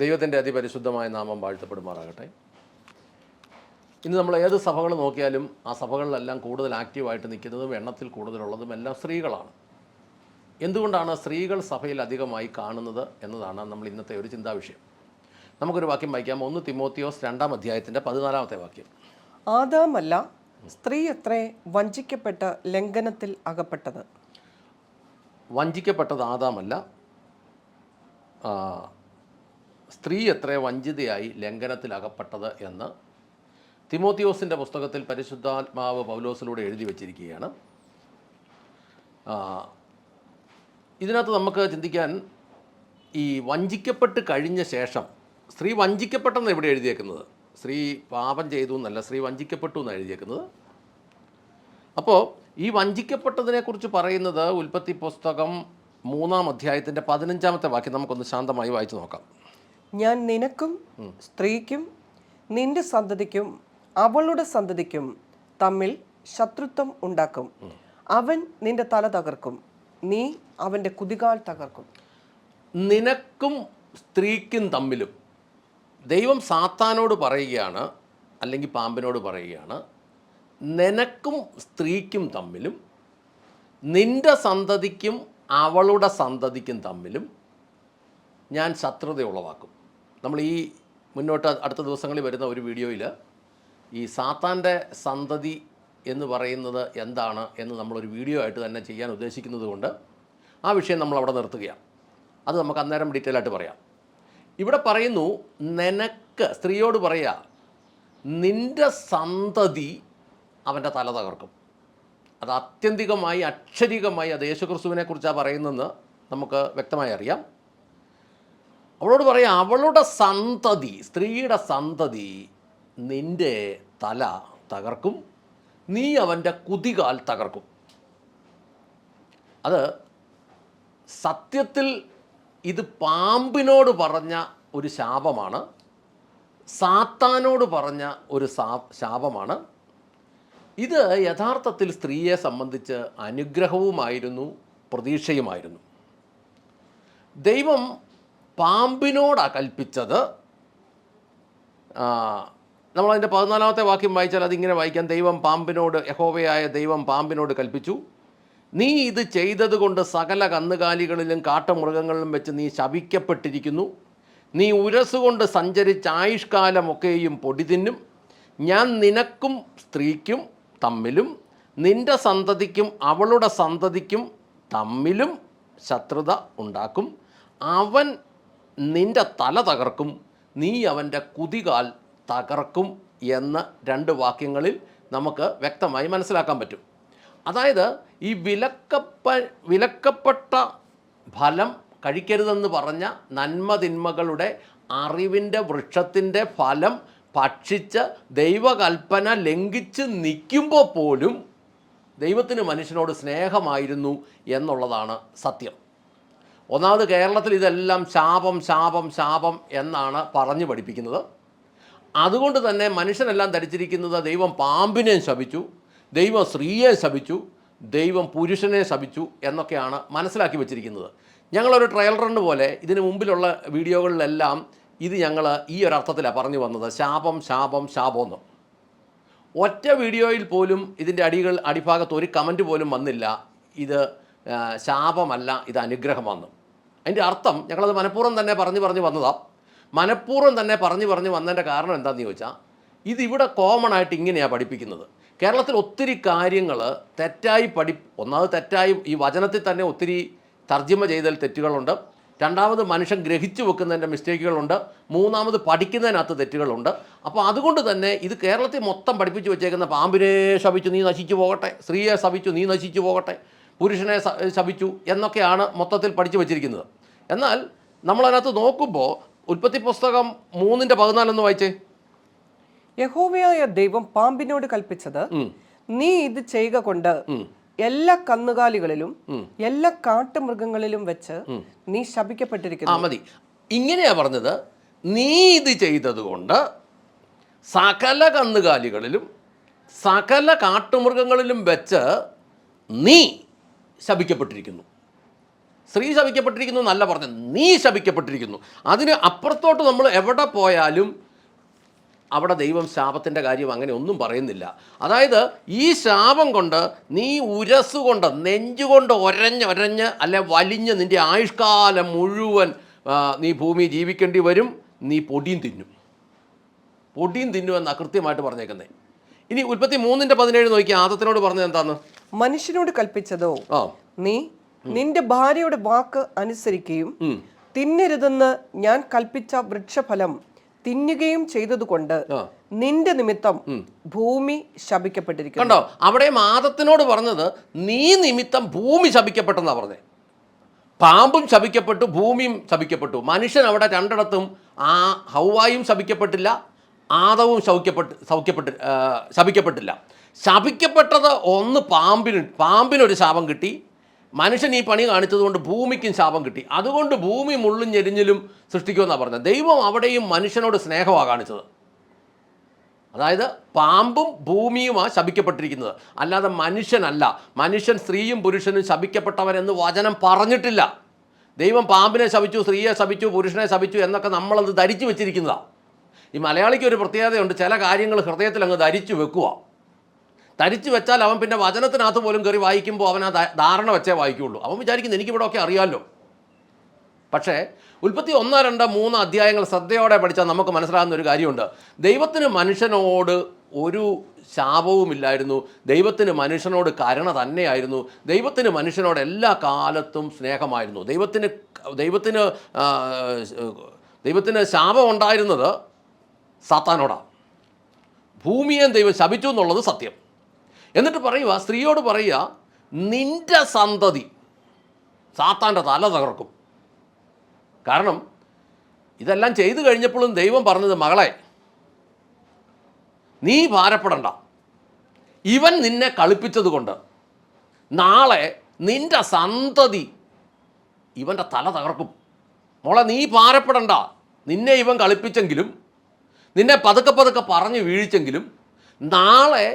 ദൈവത്തിൻ്റെ അതിപരിശുദ്ധമായ നാമം വാഴ്ത്തപ്പെടുമാറാകട്ടെ. ഇന്ന് നമ്മൾ ഏത് സഭകൾ നോക്കിയാലും ആ സഭകളിലെല്ലാം കൂടുതൽ ആക്റ്റീവായിട്ട് നിൽക്കുന്നതും എണ്ണത്തിൽ കൂടുതലുള്ളതും എല്ലാം സ്ത്രീകളാണ്. എന്തുകൊണ്ടാണ് സ്ത്രീകൾ സഭയിൽ അധികമായി കാണുന്നത് എന്നതാണ് നമ്മൾ ഇന്നത്തെ ഒരു ചിന്താവിഷയം. നമുക്കൊരു വാക്യം വായിക്കാം. 1 തിമോത്തിയോസ് 2-ാം അധ്യായത്തിൻ്റെ 14-ാമത്തെ വാക്യം. ആദാമല്ല സ്ത്രീ അത്രേ വഞ്ചിക്കപ്പെട്ട ലംഘനത്തിൽ അകപ്പെട്ടത്. വഞ്ചിക്കപ്പെട്ടത് ആദാമല്ല, സ്ത്രീ എത്ര വഞ്ചിതയായി ലംഘനത്തിൽ അകപ്പെട്ടത് എന്ന് തിമോത്തിയോസിൻ്റെ പുസ്തകത്തിൽ പരിശുദ്ധാത്മാവ് പൗലോസിലൂടെ എഴുതി വച്ചിരിക്കുകയാണ്. ഇതിനകത്ത് നമുക്ക് ചിന്തിക്കാൻ, ഈ വഞ്ചിക്കപ്പെട്ട് കഴിഞ്ഞ ശേഷം സ്ത്രീ വഞ്ചിക്കപ്പെട്ടെന്ന് ഇവിടെ എഴുതിയേക്കുന്നത്, സ്ത്രീ പാപം ചെയ്തു എന്നല്ല, സ്ത്രീ വഞ്ചിക്കപ്പെട്ടു എന്നാണ് എഴുതിയേക്കുന്നത്. അപ്പോൾ ഈ വഞ്ചിക്കപ്പെട്ടതിനെക്കുറിച്ച് പറയുന്നത് ഉൽപ്പത്തി പുസ്തകം 3-ാം അധ്യായത്തിൻ്റെ 15-ാമത്തെ വാക്യം നമുക്കൊന്ന് ശാന്തമായി വായിച്ചു നോക്കാം. ഞാൻ നിനക്കും സ്ത്രീക്കും നിന്റെ സന്തതിക്കും അവളുടെ സന്തതിക്കും തമ്മിൽ ശത്രുത്വം ഉണ്ടാക്കും. അവൻ നിന്റെ തല തകർക്കും, നീ അവൻ്റെ കുതികാൽ തകർക്കും. നിനക്കും സ്ത്രീക്കും തമ്മിലും ദൈവം സാത്താനോട് പറയുകയാണ്, അല്ലെങ്കിൽ പാമ്പിനോട് പറയുകയാണ്, നിനക്കും സ്ത്രീക്കും തമ്മിലും നിന്റെ സന്തതിക്കും അവളുടെ സന്തതിക്കും തമ്മിലും ഞാൻ ശത്രുത ഉളവാക്കും. നമ്മൾ ഈ മുന്നോട്ട് അടുത്ത ദിവസങ്ങളിൽ വരുന്ന ഒരു വീഡിയോയിൽ ഈ സാത്താൻ്റെ സന്തതി എന്ന് പറയുന്നത് എന്താണ് എന്ന് നമ്മളൊരു വീഡിയോ ആയിട്ട് തന്നെ ചെയ്യാൻ ഉദ്ദേശിക്കുന്നത് കൊണ്ട് ആ വിഷയം നമ്മളവിടെ നിർത്തുകയാണ്. അത് നമുക്ക് അന്നേരം ഡീറ്റെയിൽ ആയിട്ട് പറയാം. ഇവിടെ പറയുന്നു, നിനക്ക്, സ്ത്രീയോട് പറയുക, നിൻ്റെ സന്തതി അവൻ്റെ തല തകർക്കും. അത് ആത്യന്തികമായി അക്ഷരികമായി അത് യേശുക്രിസ്തുവിനെ കുറിച്ചാണ് പറയുന്നതെന്ന് നമുക്ക് വ്യക്തമായി അറിയാം. അവളോട് പറയാം, അവളുടെ സന്തതി, സ്ത്രീയുടെ സന്തതി നിൻ്റെ തല തകർക്കും, നീ അവൻ്റെ കുതികാൽ തകർക്കും. അത് സത്യത്തിൽ ഇത് പാമ്പിനോട് പറഞ്ഞ ഒരു ശാപമാണ്, സാത്താനോട് പറഞ്ഞ ഒരു ശാപമാണ്. ഇത് യഥാർത്ഥത്തിൽ സ്ത്രീയെ സംബന്ധിച്ച് അനുഗ്രഹവുമായിരുന്നു, പ്രതീക്ഷയുമായിരുന്നു. ദൈവം പാമ്പിനോടാണ് കൽപ്പിച്ചത്. നമ്മളതിൻ്റെ 14-ാമത്തെ വാക്യം വായിച്ചാൽ അതിങ്ങനെ വായിക്കാം. ദൈവം പാമ്പിനോട്, യഹോവയായ ദൈവം പാമ്പിനോട് കൽപ്പിച്ചു, നീ ഇത് ചെയ്തതുകൊണ്ട് സകല കന്നുകാലികളിലും കാട്ടുമൃഗങ്ങളിലും വെച്ച് നീ ശപിക്കപ്പെട്ടിരിക്കുന്നു. നീ ഉരസുകൊണ്ട് സഞ്ചരിച്ച ആയുഷ്കാലമൊക്കെയും പൊടി തിന്നും. ഞാൻ നിനക്കും സ്ത്രീക്കും തമ്മിലും നിൻ്റെ സന്തതിക്കും അവളുടെ സന്തതിക്കും തമ്മിലും ശത്രുത ഉണ്ടാക്കും. അവൻ നിൻ്റെ തല തകർക്കും, നീ അവൻ്റെ കുതികാൽ തകർക്കും എന്ന് 2 വാക്യങ്ങളിൽ നമുക്ക് വ്യക്തമായി മനസ്സിലാക്കാൻ പറ്റും. അതായത് ഈ വിലക്കപ്പെട്ട ഫലം കഴിക്കരുതെന്ന് പറഞ്ഞ നന്മതിന്മകളുടെ അറിവിൻ്റെ വൃക്ഷത്തിൻ്റെ ഫലം ഭക്ഷിച്ച് ദൈവകൽപ്പന ലംഘിച്ച് നിൽക്കുമ്പോൾ പോലും ദൈവത്തിന് മനുഷ്യനോട് സ്നേഹമായിരുന്നു എന്നുള്ളതാണ് സത്യം. ഒന്നാമത് കേരളത്തിൽ ഇതെല്ലാം ശാപം ശാപം ശാപം എന്നാണ് പറഞ്ഞു പഠിപ്പിക്കുന്നത്. അതുകൊണ്ട് തന്നെ മനുഷ്യനെല്ലാം ധരിച്ചിരിക്കുന്നത് ദൈവം പാമ്പിനെ ശപിച്ചു, ദൈവം സ്ത്രീയെ ശപിച്ചു, ദൈവം പുരുഷനെ ശപിച്ചു എന്നൊക്കെയാണ് മനസ്സിലാക്കി വെച്ചിരിക്കുന്നത്. ഞങ്ങളൊരു ട്രയൽ റൺ പോലെ ഇതിന് മുമ്പിലുള്ള വീഡിയോകളിലെല്ലാം ഇത് ഞങ്ങൾ ഈ ഒരർത്ഥത്തിലാണ് പറഞ്ഞു വന്നത്, ശാപം ശാപം ശാപമെന്ന്. ഒറ്റ വീഡിയോയിൽ പോലും ഇതിൻ്റെ അടിഭാഗത്ത് ഒരു കമൻറ്റ് പോലും വന്നില്ല ഇത് ശാപമല്ല, ഇത് അനുഗ്രഹമാണ്. അതിൻ്റെ അർത്ഥം ഞങ്ങളത് മനഃപൂർവ്വം തന്നെ പറഞ്ഞു വന്നതാണ്. മനഃപൂർവ്വം തന്നെ പറഞ്ഞു വന്നതിൻ്റെ കാരണം എന്താണെന്ന് ചോദിച്ചാൽ, ഇതിവിടെ കോമൺ ആയിട്ട് ഇങ്ങനെയാണ് പഠിപ്പിക്കുന്നത്. കേരളത്തിൽ ഒത്തിരി കാര്യങ്ങൾ തെറ്റായി ഒന്നാമത് തെറ്റായി ഈ വചനത്തിൽ തന്നെ ഒത്തിരി തർജ്ജിമ ചെയ്തൽ തെറ്റുകളുണ്ട്. രണ്ടാമത് മനുഷ്യൻ ഗ്രഹിച്ചു വെക്കുന്നതിൻ്റെ മിസ്റ്റേക്കുകളുണ്ട്. മൂന്നാമത് പഠിക്കുന്നതിനകത്ത് തെറ്റുകളുണ്ട്. അപ്പോൾ അതുകൊണ്ട് തന്നെ ഇത് കേരളത്തിൽ മൊത്തം പഠിപ്പിച്ച് വെച്ചേക്കുന്ന പാമ്പിനെ ശപിച്ചു നീ നശിച്ചു പോകട്ടെ, സ്ത്രീയെ ശപിച്ചു നീ നശിച്ചു പോകട്ടെ, പുരുഷനെ ശപിച്ചു എന്നൊക്കെയാണ് മൊത്തത്തിൽ പഠിച്ചു വെച്ചിരിക്കുന്നത്. എന്നാൽ നമ്മളതിനകത്ത് നോക്കുമ്പോൾ ഉൽപ്പത്തി പുസ്തകം 3-14 വായിച്ചേ. യഹോവയായ ദൈവം പാമ്പിനോട് കൽപ്പിച്ചത്, നീ ഇത് ചെയ്യുക കൊണ്ട് എല്ലാ കന്നുകാലികളിലും എല്ലാ കാട്ടുമൃഗങ്ങളിലും വെച്ച് നീ ശപിക്കപ്പെട്ടിരിക്കുന്നു. മതി, ഇങ്ങനെയാ പറഞ്ഞത്. നീ ഇത് ചെയ്തതുകൊണ്ട് സകല കന്നുകാലികളിലും സകല കാട്ടുമൃഗങ്ങളിലും വെച്ച് നീ ശപിക്കപ്പെട്ടിരിക്കുന്നു. സ്ത്രീ ശപിക്കപ്പെട്ടിരിക്കുന്നു എന്നല്ല പറഞ്ഞത്, നീ ശപിക്കപ്പെട്ടിരിക്കുന്നു. അതിന് അപ്പുറത്തോട്ട് നമ്മൾ എവിടെ പോയാലും അവിടെ ദൈവം ശാപത്തിൻ്റെ കാര്യം അങ്ങനെ ഒന്നും പറയുന്നില്ല. അതായത് ഈ ശാപം കൊണ്ട് നീ ഉരസുകൊണ്ട് നെഞ്ചുകൊണ്ട് ഒരഞ്ഞ് അല്ലെ വലിഞ്ഞ് നിൻ്റെ ആയുഷ്കാലം മുഴുവൻ നീ ഭൂമി ജീവിക്കേണ്ടി വരും. നീ പൊടിയും തിന്നുമെന്നാണ് കൃത്യമായിട്ട് പറഞ്ഞേക്കുന്നത്. ഇനി ഉൽപ്പത്തി 3:17 നോക്കി, ആദത്തിനോട് പറഞ്ഞത് എന്താന്ന്? മനുഷ്യനോട് കൽപ്പിച്ചതോ, നീ നിന്റെ ഭാര്യയുടെ വാക്ക് അനുസരിക്കുകയും തിന്നരുതെന്ന് ഞാൻ കൽപ്പിച്ച വൃക്ഷഫലം തിന്നുകയും ചെയ്തതുകൊണ്ട് നിന്റെ നിമിത്തം ഭൂമി ശപിക്കപ്പെട്ടിരിക്കുന്നു. കണ്ടോ, അവിടെയും ആദത്തിനോട് പറഞ്ഞത് നീ നിമിത്തം ഭൂമി ശപിക്കപ്പെട്ടെന്നാണ് പറഞ്ഞത്. പാമ്പും ശപിക്കപ്പെട്ടു, ഭൂമിയും ശപിക്കപ്പെട്ടു. മനുഷ്യൻ അവിടെ രണ്ടിടത്തും ആ ഹൗവായും ശപിക്കപ്പെട്ടില്ല, ആദവും ശപിക്കപ്പെട്ടില്ല. ശപിക്കപ്പെട്ടത് ഒന്ന് പാമ്പിനൊരു ശാപം കിട്ടി, മനുഷ്യൻ ഈ പണി കാണിച്ചതുകൊണ്ട് ഭൂമിക്കും ശാപം കിട്ടി. അതുകൊണ്ട് ഭൂമി മുള്ളും ഞെരിഞ്ഞിലും സൃഷ്ടിക്കുമെന്നാണ് പറഞ്ഞത്. ദൈവം അവിടെയും മനുഷ്യനോട് സ്നേഹമാണ് കാണിച്ചത്. അതായത് പാമ്പും ഭൂമിയുമാണ് ശപിക്കപ്പെട്ടിരിക്കുന്നത്, അല്ലാതെ മനുഷ്യനല്ല. മനുഷ്യൻ സ്ത്രീയും പുരുഷനും ശപിക്കപ്പെട്ടവരെന്ന് വചനം പറഞ്ഞിട്ടില്ല. ദൈവം പാമ്പിനെ ശപിച്ചു, സ്ത്രീയെ ശപിച്ചു, പുരുഷനെ ശപിച്ചു എന്നൊക്കെ നമ്മളത് ധരിച്ചു വെച്ചിരിക്കുന്നതാണ്. ഈ മലയാളിക്ക് ഒരു പ്രത്യേകതയുണ്ട്, ചില കാര്യങ്ങൾ ഹൃദയത്തിൽ അങ്ങ് ധരിച്ചു വെക്കുക. ധരിച്ചു വെച്ചാൽ അവൻ പിന്നെ വചനത്തിനകത്ത് പോലും കയറി വായിക്കുമ്പോൾ അവൻ ആ ധാരണ വെച്ചേ വായിക്കുകയുള്ളൂ. അവൻ വിചാരിക്കുന്നത് എനിക്കിവിടെയൊക്കെ അറിയാമല്ലോ. പക്ഷേ ഉൽപ്പത്തി 1, 2, 3 അധ്യായങ്ങൾ ശ്രദ്ധയോടെ പഠിച്ചാൽ നമുക്ക് മനസ്സിലാകുന്ന ഒരു കാര്യമുണ്ട്. ദൈവത്തിന് മനുഷ്യനോട് ഒരു ശാപവുമില്ലായിരുന്നു. ദൈവത്തിന് മനുഷ്യനോട് കരുണ തന്നെയായിരുന്നു. ദൈവത്തിന് മനുഷ്യനോട് എല്ലാ കാലത്തും സ്നേഹമായിരുന്നു. ദൈവത്തിന് ശാപം ഉണ്ടായിരുന്നത് സാത്താനോടാണ്. ഭൂമിയെ ദൈവം ശപിച്ചു എന്നുള്ളത് സത്യം. എന്നിട്ട് പറയുക, സ്ത്രീയോട് പറയുക, നിൻ്റെ സന്തതി സാത്താൻ്റെ തല തകർക്കും. കാരണം ഇതെല്ലാം ചെയ്തു കഴിഞ്ഞപ്പോഴും ദൈവം പറഞ്ഞത്, മകളെ നീ ഭാരപ്പെടണ്ട, ഇവൻ നിന്നെ കളിപ്പിച്ചത് കൊണ്ട് നാളെ നിൻ്റെ സന്തതി ഇവൻ്റെ തല തകർക്കും. മോളെ നീ ഭാരപ്പെടണ്ട, നിന്നെ ഇവൻ കളിപ്പിച്ചെങ്കിലും നിന്നെ പതുക്കെ പറഞ്ഞ് വീഴിച്ചെങ്കിലും നാളെ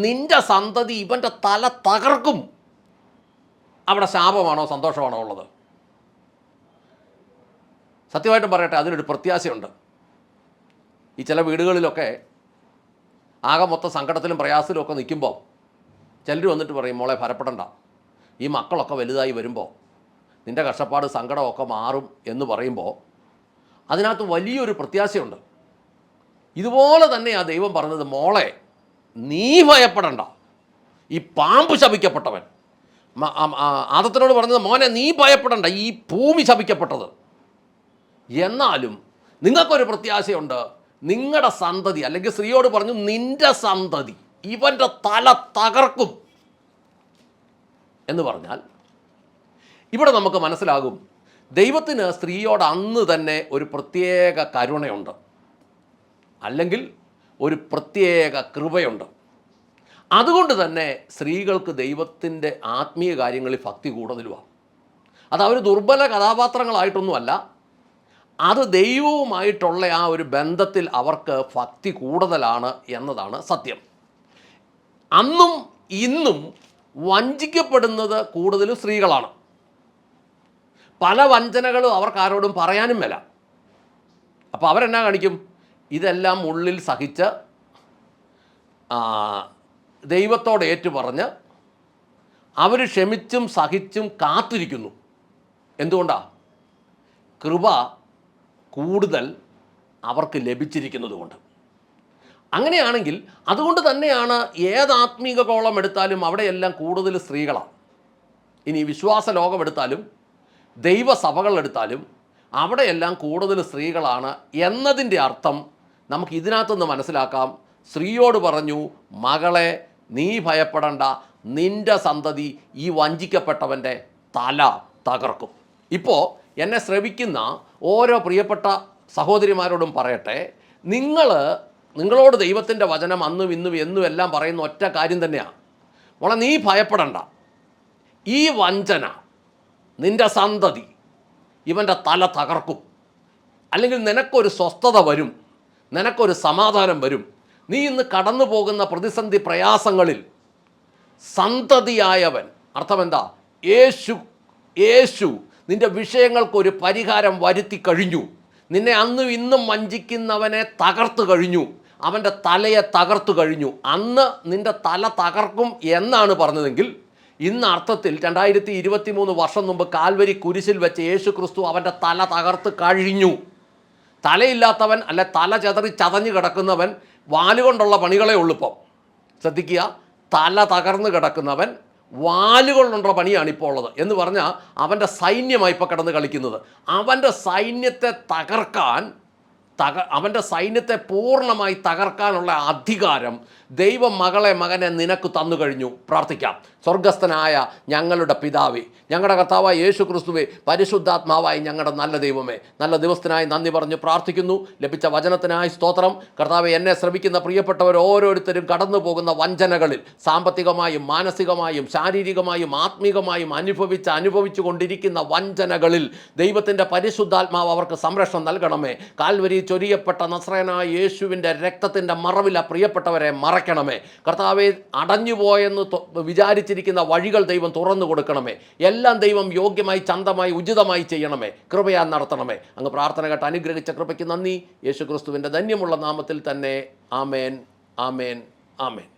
നിൻ്റെ സന്തതി ഇവൻ്റെ തല തകർക്കും. അവിടെ ശാപമാണോ സന്തോഷമാണോ ഉള്ളത്? സത്യമായിട്ടും പറയട്ടെ, അതിനൊരു പ്രത്യാശയുണ്ട്. ഈ ചില വീടുകളിലൊക്കെ ആകെ മൊത്തം സങ്കടത്തിലും പ്രയാസത്തിലും ഒക്കെ നിൽക്കുമ്പോൾ ചിലർ വന്നിട്ട് പറയും, മോളെ ഭരപ്പെടണ്ട, ഈ മക്കളൊക്കെ വലുതായി വരുമ്പോൾ നിൻ്റെ കഷ്ടപ്പാട് സങ്കടമൊക്കെ മാറും എന്ന് പറയുമ്പോൾ അതിനകത്ത് വലിയൊരു പ്രത്യാശയുണ്ട്. ഇതുപോലെ തന്നെയാണ് ദൈവം പറഞ്ഞത്, മോളെ നീ ഭയപ്പെടണ്ട, ഈ പാമ്പ് ശപിക്കപ്പെട്ടവൻ. ആദത്തിനോട് പറഞ്ഞത്, മോനെ നീ ഭയപ്പെടണ്ട, ഈ ഭൂമി ശപിക്കപ്പെട്ടത്. എന്നാലും നിങ്ങൾക്കൊരു പ്രത്യാശയുണ്ട്, നിങ്ങളുടെ സന്തതി, അല്ലെങ്കിൽ സ്ത്രീയോട് പറഞ്ഞു നിൻ്റെ സന്തതി ഇവൻ്റെ തല തകർക്കും എന്ന് പറഞ്ഞാൽ ഇവിടെ നമുക്ക് മനസ്സിലാകും, ദൈവത്തിന് സ്ത്രീയോട് അന്ന് തന്നെ ഒരു പ്രത്യേക കരുണയുണ്ട്, അല്ലെങ്കിൽ ഒരു പ്രത്യേക കൃപയുണ്ട്. അതുകൊണ്ട് തന്നെ സ്ത്രീകൾക്ക് ദൈവത്തിൻ്റെ ആത്മീയ കാര്യങ്ങളിൽ ഭക്തി കൂടുതലുമാണ്. അത് അവർ ദുർബല കഥാപാത്രങ്ങളായിട്ടൊന്നുമല്ല, അത് ദൈവവുമായിട്ടുള്ള ആ ഒരു ബന്ധത്തിൽ അവർക്ക് ഭക്തി കൂടുതലാണ് എന്നതാണ് സത്യം. അന്നും ഇന്നും വഞ്ചിക്കപ്പെടുന്നത് കൂടുതലും സ്ത്രീകളാണ്. പല വഞ്ചനകളും അവർക്കാരോടും പറയാനും മേല. അപ്പോൾ അവരെന്നാ കാണിക്കും? ഇതെല്ലാം ഉള്ളിൽ സഹിച്ച് ദൈവത്തോട് ഏറ്റുപറഞ്ഞ് അവർ ക്ഷമിച്ചും സഹിച്ചും കാത്തിരിക്കുന്നു. എന്തുകൊണ്ടാണ്? കൃപ കൂടുതൽ അവർക്ക് ലഭിച്ചിരിക്കുന്നത് കൊണ്ട്. അങ്ങനെയാണെങ്കിൽ അതുകൊണ്ട് തന്നെയാണ് ഏത് ആത്മീക കോളം എടുത്താലും അവിടെയെല്ലാം കൂടുതൽ സ്ത്രീകളാണ്. ഇനി വിശ്വാസ ലോകം എടുത്താലും ദൈവസഭകളെടുത്താലും അവിടെയെല്ലാം കൂടുതൽ സ്ത്രീകളാണ് എന്നതിൻ്റെ അർത്ഥം നമുക്ക് ഇതിനകത്തുനിന്ന് മനസ്സിലാക്കാം. സ്ത്രീയോട് പറഞ്ഞു, മകളെ നീ ഭയപ്പെടണ്ട, നിൻ്റെ സന്തതി ഈ വഞ്ചിക്കപ്പെട്ടവൻ്റെ തല തകർക്കും. ഇപ്പോൾ എന്നെ ശ്രവിക്കുന്ന ഓരോ പ്രിയപ്പെട്ട സഹോദരിമാരോടും പറയട്ടെ, നിങ്ങളോട് ദൈവത്തിൻ്റെ വചനം അന്നും ഇന്നും എന്നും എല്ലാം പറയുന്ന ഒറ്റ കാര്യം തന്നെയാണ്, മോളെ നീ ഭയപ്പെടണ്ട, ഈ വഞ്ചന നിൻ്റെ സന്തതി ഇവൻ്റെ തല തകർക്കും. അല്ലെങ്കിൽ നിനക്കൊരു സ്വസ്ഥത വരും, നിനക്കൊരു സമാധാനം വരും. നീ ഇന്ന് കടന്നു പോകുന്ന പ്രതിസന്ധി പ്രയാസങ്ങളിൽ സന്തതിയായവൻ, അർത്ഥം എന്താ? യേശു നിൻ്റെ വിഷയങ്ങൾക്കൊരു പരിഹാരം വരുത്തി കഴിഞ്ഞു. നിന്നെ അന്നും ഇന്നും വഞ്ചിക്കുന്നവനെ തകർത്തു കഴിഞ്ഞു. അവൻ്റെ തലയെ തകർത്തു കഴിഞ്ഞു. അന്ന് നിൻ്റെ തല തകർക്കും എന്നാണ് പറഞ്ഞതെങ്കിൽ ഇന്ന് അർത്ഥത്തിൽ 2023 വർഷം മുമ്പ് കാൽവരി കുരിശിൽ വെച്ച് യേശു ക്രിസ്തു അവൻ്റെ തല തകർത്ത് കഴിഞ്ഞു. തലയില്ലാത്തവൻ അല്ലെ തല ചതഞ്ഞു കിടക്കുന്നവൻ വാലുകൊണ്ടുള്ള പണികളെ ഉള്ളൂ. ഇപ്പം ശ്രദ്ധിക്കുക, തല തകർന്ന് കിടക്കുന്നവൻ വാലുകൊണ്ടുള്ള പണിയാണ് ഇപ്പോൾ ഉള്ളത് എന്ന് പറഞ്ഞാൽ അവൻ്റെ സൈന്യമായി ഇപ്പോൾ കിടന്ന് കളിക്കുന്നത്. അവൻ്റെ സൈന്യത്തെ തകർക്കാൻ അവൻ്റെ സൈന്യത്തെ പൂർണ്ണമായി തകർക്കാനുള്ള അധികാരം ദൈവം മകനെ നിനക്ക് തന്നു കഴിഞ്ഞു. പ്രാർത്ഥിക്കാം. സ്വർഗസ്ഥനായ ഞങ്ങളുടെ പിതാവേ, ഞങ്ങളുടെ കർത്താവായ യേശു ക്രിസ്തുവേ, പരിശുദ്ധാത്മാവായി ഞങ്ങളുടെ നല്ല ദൈവമേ, നല്ല ദിവസത്തിനായി നന്ദി പറഞ്ഞ് പ്രാർത്ഥിക്കുന്നു. ലഭിച്ച വചനത്തിനായി സ്തോത്രം. കർത്താവേ, എന്നെ ശ്രമിക്കുന്ന പ്രിയപ്പെട്ടവർ ഓരോരുത്തരും കടന്നു പോകുന്ന വഞ്ചനകളിൽ സാമ്പത്തികമായും മാനസികമായും ശാരീരികമായും ആത്മീകമായും അനുഭവിച്ചു കൊണ്ടിരിക്കുന്ന വഞ്ചനകളിൽ ദൈവത്തിൻ്റെ പരിശുദ്ധാത്മാവ് അവർക്ക് സംരക്ഷണം നൽകണമേ. കാൽവരി ചൊരിയപ്പെട്ട നസ്രയനായ യേശുവിൻ്റെ രക്തത്തിൻ്റെ മറവിൽ പ്രിയപ്പെട്ടവരെ മറയ്ക്കണമേ. കർത്താവെ, അടഞ്ഞുപോയെന്ന് വിചാരിച്ചിരിക്കുന്ന വഴികൾ ദൈവം തുറന്നു കൊടുക്കണമേ. എല്ലാം ദൈവം യോഗ്യമായി ചന്തമായി ഉചിതമായി ചെയ്യണമേ. കൃപയാൽ നടത്തണമേ. അങ്ങ് പ്രാർത്ഥന കേട്ട് അനുഗ്രഹിച്ച കൃപയ്ക്ക് നന്ദി. യേശു ക്രിസ്തുവിൻ്റെ ധന്യമുള്ള നാമത്തിൽ തന്നെ. ആമേൻ, ആമേൻ, ആമേൻ.